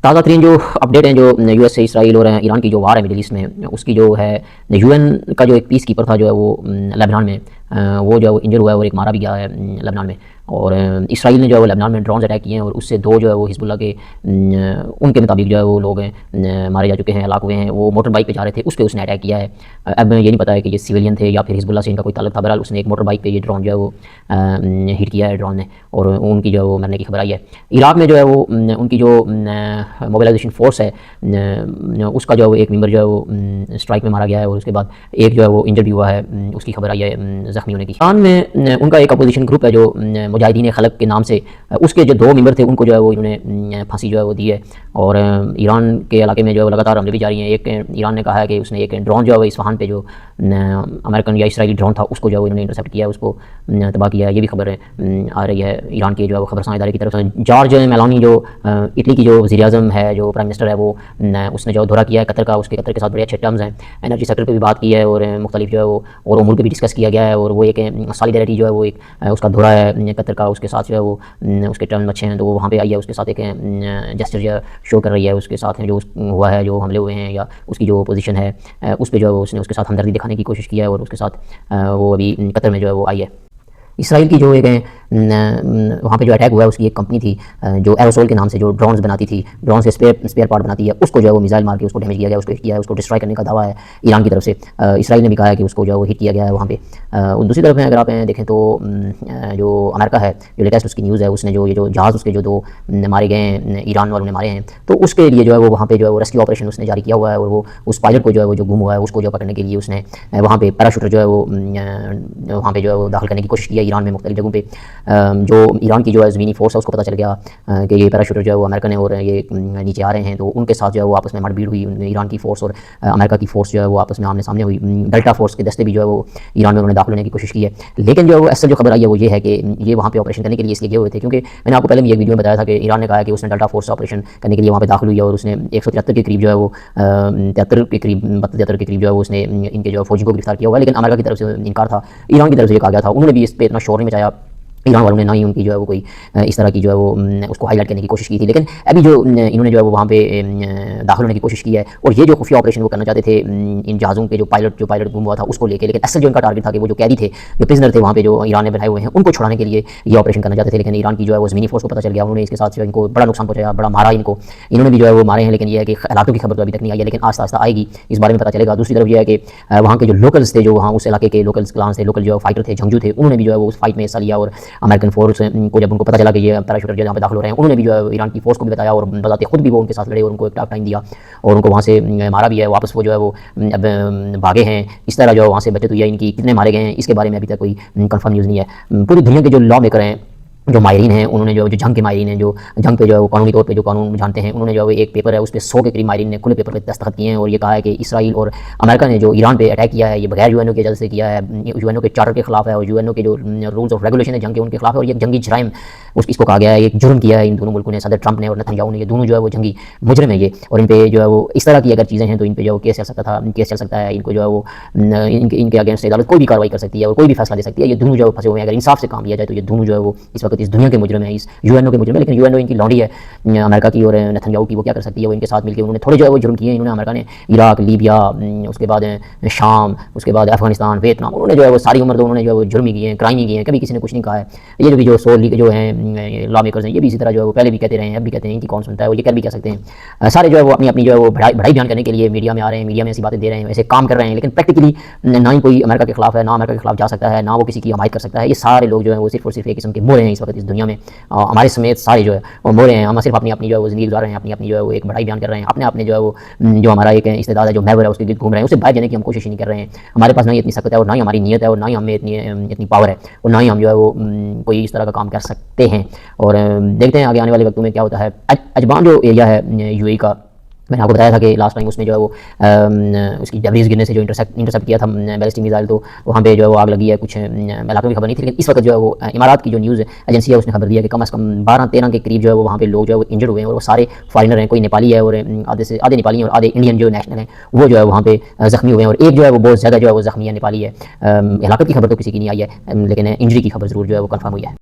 تازہ ترین جو اپڈیٹ ہیں جو یو ایس سے اسرائیل اور ایران کی جو وار ہے مڈل ایسٹ میں، اس کی جو ہے یو این کا جو ایک پیس کیپر تھا جو ہے وہ لبنان میں وہ جو ہے وہ انجر ہوا ہے اور ایک مارا بھی گیا ہے لبنان میں. اور اسرائیل نے جو ہے وہ لبنان میں ڈرونز اٹیک کیے ہیں اور اس سے 2 جو ہے وہ حزب اللہ کے ان کے مطابق جو ہے وہ لوگ ہیں مارے جا چکے ہیں، ہلاک ہوئے ہیں. وہ موٹر بائک پہ جا رہے تھے، اس پہ اس نے اٹیک کیا ہے. اب یہ نہیں پتا ہے کہ یہ سویلین تھے یا پھر حزب اللہ سے ان کا کوئی تعلق تھا. بہرحال اس نے ایک موٹر بائک پہ یہ ڈرون جو ہے وہ ہٹ کیا ہے ڈرون نے، اور ان کی جو ہے وہ مرنے کی خبر آئی ہے. عراق میں جو ہے وہ ان کی جو موبلائزیشن فورس ہے اس کا جو ہے وہ ایک ممبر جو ہے وہ اسٹرائک میں مارا گیا ہے، اور اس کے بعد ایک جو ہے وہ انجر بھی ہوا ہے، اس کی خبر آئی ہے زخمی ہونے کی. ایران میں ان کا ایک اپوزیشن گروپ ہے جو مجاہدین خلق کے نام سے، اس کے جو 2 ممبر تھے ان کو جو ہے وہ انہوں نے پھانسی جو ہے وہ دی ہے. اور ایران کے علاقے میں جو ہے وہ لگاتار حملے بھی جاری ہیں. ایک ایران نے کہا ہے کہ اس نے ایک ڈرون جو ہے وہ اصفہان پہ جو امریکن یا اسرائیلی ڈرون تھا اس کو جو ہے وہ انہوں نے انٹرسیپٹ کیا ہے، اس کو تباہ کیا ہے. یہ بھی خبر آ رہی ہے ایران کی جو ہے وہ خبرسان ادارے کی طرف سے. جارج میلانی جو اٹلی کی جو وزیر اعظم ہے، جو پرائم منسٹر ہے، وہ اس نے جو دورہ کیا ہے قطر کا. اس کے قطر کے ساتھ بڑے اچھے ٹرمز ہیں. انرجی سیکٹر پہ بھی بات کی ہے اور مختلف جو ہے وہ اور امور پہ بھی ڈسکس کیا گیا ہے. اور وہ ایک سالیڈیرٹی جو ہے وہ ایک اس کا دورہ ہے قطر کا، اس کے ساتھ جو ہے وہ اس کے ٹرمز اچھے ہیں تو وہ وہاں پہ آئی ہے. اس کے ساتھ ایک جسچر جو شو کر رہی ہے اس کے ساتھ جو ہوا ہے، جو حملے ہوئے ہیں یا اس کی جو پوزیشن ہے اس پہ جو ہے اس نے اس کے ساتھ ہمدردی دکھانے کی کوشش کی ہے، اور اس کے ساتھ وہ ابھی قطر میں جو ہے وہ آئی ہے. اسرائیل کی جو ایک وہاں پہ جو اٹیک ہوا ہے، اس کی ایک کمپنی تھی جو ایروسول کے نام سے جو ڈرونز بناتی تھی، ڈرونز کے اسپیئر پارٹ بناتی ہے، اس کو جو ہے وہ میزائل مار کے اس کو ڈیمیج کیا گیا، اس کو ڈسٹرائی کرنے کا دعویٰ ہے ایران کی طرف سے. اسرائیل نے بھی کہا ہے کہ اس کو جو ہے وہ ہٹ کیا گیا ہے وہاں پہ. دوسری طرف اگر آپ دیکھیں تو جو امریکہ ہے، جو لیٹسٹ اس کی نیوز ہے، اس نے جو یہ جو جہاز اس کے جو 2 مارے گئے ہیں ایران والوں نے مارے ہیں، تو اس کے لیے جو ہے وہ وہاں پہ جو ہے وہ ریسکیو آپریشن اس نے جاری کیا ہوا ہے. اور وہ اس پائلٹ کو جو ہے وہ جو گم ہوا ہے اس کو جو پکڑنے کے لیے اس نے وہاں پہ پیراشوٹر جو ہے وہ وہاں پہ جو ہے وہ داخل کرنے کی کوشش کی ہے ایران میں مختلف جگہوں پہ. جو ایران کی جو ہے زمینی فورس ہے اس کو پتہ چل گیا کہ یہ پیراشوٹر جو ہے وہ امریکن ہے اور یہ نیچے آ رہے ہیں، تو ان کے ساتھ جو ہے وہ آپس میں مار بھیڑ ہوئی. ایران کی فورس اور امریکہ کی فورس جو ہے وہ آپس میں آمنے سامنے ہوئی. ڈیلٹا فورس کے دستے بھی جو ہے وہ ایران میں انہوں نے داخل ہونے کی کوشش کی ہے. لیکن جو ہے وہ اصل جو خبر آئی ہے وہ یہ ہے کہ یہ وہاں پہ آپریشن کرنے کے لیے اس لیے گئے ہوئے تھے کیونکہ میں نے آپ کو پہلے بھی ایک ویڈیو میں بتایا تھا کہ ایران نے کہا ہے کہ اس نے ڈیلٹا فورس آپریشن کرنے کے لیے وہاں پہ داخل ہوئی ہے، اور اس نے 173 کے قریب جو ہے وہ 73 کے قریب جو ہے وہ اس نے ان کے جو فوجی کو گرفتار کیا ہوا ہے. لیکن امریکہ کی طرف سے انکار تھا، ایران کی طرف سے یہ کہا گیا تھا. انہوں نے بھی اس پہ اتنا شور نہیں مچایا ایران والوں نے، نہ ہی ان کی جو ہے وہ کوئی اس طرح کی جو ہے وہ اس کو ہائی لائٹ کرنے کی کوشش کی تھی. لیکن ابھی جو انہوں نے جو ہے وہ وہاں پہ داخل ہونے کی کوشش کی ہے، اور یہ جو خفیہ آپریشن وہ کرنا چاہتے تھے ان جہازوں کے جو پائلٹ گم ہوا تھا اس کو لے کے. لیکن اصل جو ان کا ٹارگٹ تھا کہ وہ جو قیدی تھے، جو پرزنر تھے وہاں پہ جو ایران نے بنائے ہوئے ہیں، ان کو چھڑانے کے لیے یہ آپریشن کرنا چاہتے تھے. لیکن ایران کی جو ہے وہ زمینی فورس کو پتہ چل گیا، انہوں نے اس کے ساتھ ان کو بڑا نقصان پہنچایا، بڑا مارا ان کو. انہوں نے بھی جو ہے وہ مارے ہیں، لیکن یہ ہے کہ ہلاکتوں کی خبر تو ابھی تک نہیں آئی ہے، لیکن آہستہ آہستہ آئے گی، اس بارے میں پتہ چلے گا. دوسری طرف یہ ہے کہ وہاں کے جو لوکلز تھے، جو وہاں اس علاقے کے لوکلز کلانس تھے، لوکل جو فائٹر تھے، جنگجو تھے، انہوں نے بھی جو ہے وہ اس فائٹ میں حصہ لیا. اور امریکن فورس کو جب ان کو پتہ چلا کہ یہ پیراشوٹر جو یہاں پہ داخل ہو رہے ہیں، انہوں نے بھی جو ہے ایران کی فورس کو بھی بتایا، اور بذات خود بھی وہ ان کے ساتھ لڑے اور ان کو ایک ٹاپ ٹائم دیا اور ان کو وہاں سے مارا بھی ہے. واپس وہ جو ہے وہ اب بھاگے ہیں. اس طرح جو ہے وہاں سے بچت ہوئی ہے ان کی. کتنے مارے گئے ہیں اس کے بارے میں ابھی تک کوئی کنفرم نیوز نہیں ہے. پوری دنیا کے جو لا میکر ہیں، جو ماہرین ہیں، انہوں نے جو جنگ کے ماہرین ہیں، جو جنگ پہ جو ہے وہ قانونی طور پہ جو قانون جانتے ہیں، انہوں نے جو ہے ایک پیپر ہے اس پہ 100 کے قریب ماہرین نے کھلے پیپر پہ دستخط کیے ہیں، اور یہ کہا ہے کہ اسرائیل اور امریکہ نے جو ایران پہ اٹیک کیا ہے یہ بغیر یو این او کی اجازت سے کیا ہے، یو این او کے چارٹر کے خلاف ہے، اور یو این او کے جو رولز آف ریگولیشن ہے جنگ کے ان کے خلاف ہے. اور یہ جنگی جرائم اس کو کہا گیا ہے، ایک جرم کیا ہے ان دونوں ملکوں نے، صدر ٹرمپ نے اور نتن یاہو نے. یہ دونوں جو ہے وہ جنگی مجرم ہیں یہ، اور ان پہ جو ہے وہ اس طرح کی اگر چیزیں ہیں تو ان پہ جو ہے کیس چل سکتا ہے. ان کو جو ہے وہ ان کے اگینسٹ عدالت کوئی بھی کارروائی کر سکتی ہے اور کوئی بھی فیصلہ دے سکتی ہے. یہ دونوں جو ہے پھنسے ہوئے ہیں. اگر انصاف سے کام لیا جائے تو یہ دونوں جو ہے وہ اس وقت اس دنیا کے مجرم ہیں، اس یو این او کے مجرم ہے. لیکن یو این او ان کی لونڈی ہے امریکہ کی اور نتن یاہو کی، وہ کیا کر سکتی ہے؟ وہ ان کے ساتھ مل کے انہوں نے تھوڑے جو ہے وہ جرم کیے ہیں. انہوں نے امریکہ نے عراق، لیبیا، اس کے بعد شام، اس کے بعد افغانستان، ویتنام، انہوں نے جو ہے وہ ساری عمر تو انہوں نے جو ہے وہ جرم ہی کیے ہیں، کرائم ہی کیے ہیں. کبھی کسی نے کچھ نہیں کہا ہے. یہ جو بھی جو سول جو ہیں لا میکرز ہیں، یہ بھی اسی طرح جو ہے وہ پہلے بھی کہتے رہے ہیں، اب بھی کہتے ہیں، ان کی کون سنتا ہے؟ وہ یہ کر بھی کہہ سکتے ہیں. سارے جو ہے وہ اپنی جو ہے وہ بڑائی بیان کرنے کے لیے میڈیا میں آ رہے ہیں، میڈیا میں ایسی باتیں دے رہے ہیں، ایسے کام کر رہے ہیں. لیکن پریکٹیکلی نہ ہی کوئی امریکہ کے خلاف ہے، نہ امریکہ کے خلاف جا سکتا ہے، نہ وہ کسی کی حمایت کر سکتا ہے. یہ سارے لوگ جو ہیں وہ صرف اور صرف ایک قسم کے مورے ہیں اس وقت اس دنیا میں. ہمارے سمیت سارے جو ہے وہ مورے ہیں. ہم صرف اپنی جو ہے وہ زندگی گزار رہے ہیں، اپنی جو ہے وہ ایک بڑائی بیان کر رہے ہیں، اپنے جو ہے وہ جو ہمارا ایک استعداد ہے، جو محور ہے، اس کے گرد گھوم رہے ہیں. اسے باہر جانے کی ہم کوشش ہی نہیں کر رہے ہیں. ہمارے پاس نہ ہی اتنی سخت ہے، اور نہ ہی ہماری نیت ہے، اور نہ ہی ہمیں اتنی پاور ہے، اور نہ ہی ہم جو ہے وہ کوئی اس طرح کا کام کر سکتے ہیں. اور دیکھتے ہیں آگے آنے والے وقتوں میں کیا ہوتا ہے. اجبان جو ایریا ہے یو اے ای کا، میں نے آپ کو بتایا تھا کہ لاسٹ ٹائم اس میں جو ہے وہ اس کی ڈبریز گرنے سے جو انٹرسیپٹ کیا تھا بیلسٹک میزائل، تو وہاں پہ جو ہے وہ آگ لگی ہے. کچھ علاقوں کی خبر نہیں تھی، لیکن اس وقت جو ہے وہ امارات کی جو نیوز ایجنسی ہے اس نے خبر دیا کہ کم از کم 12-13 کے قریب جو ہے وہ وہاں پہ لوگ جو ہے وہ انجرڈ ہوئے ہیں، اور وہ سارے فارینر ہیں. کوئی نیپالی ہے اور آدھے نیپالی ہیں، اور آدھے انڈین جو نیشنل ہیں وہ جو ہے وہاں پہ زخمی ہوئے ہیں. اور ایک جو ہے وہ بہت زیادہ جو ہے وہ زخمی ہے، نیپالی ہے. ہلاکت کی خبر تو کسی کی نہیں آئی ہے، لیکن انجری کی خبر ضرور جو ہے وہ کنفرم ہوئی ہے.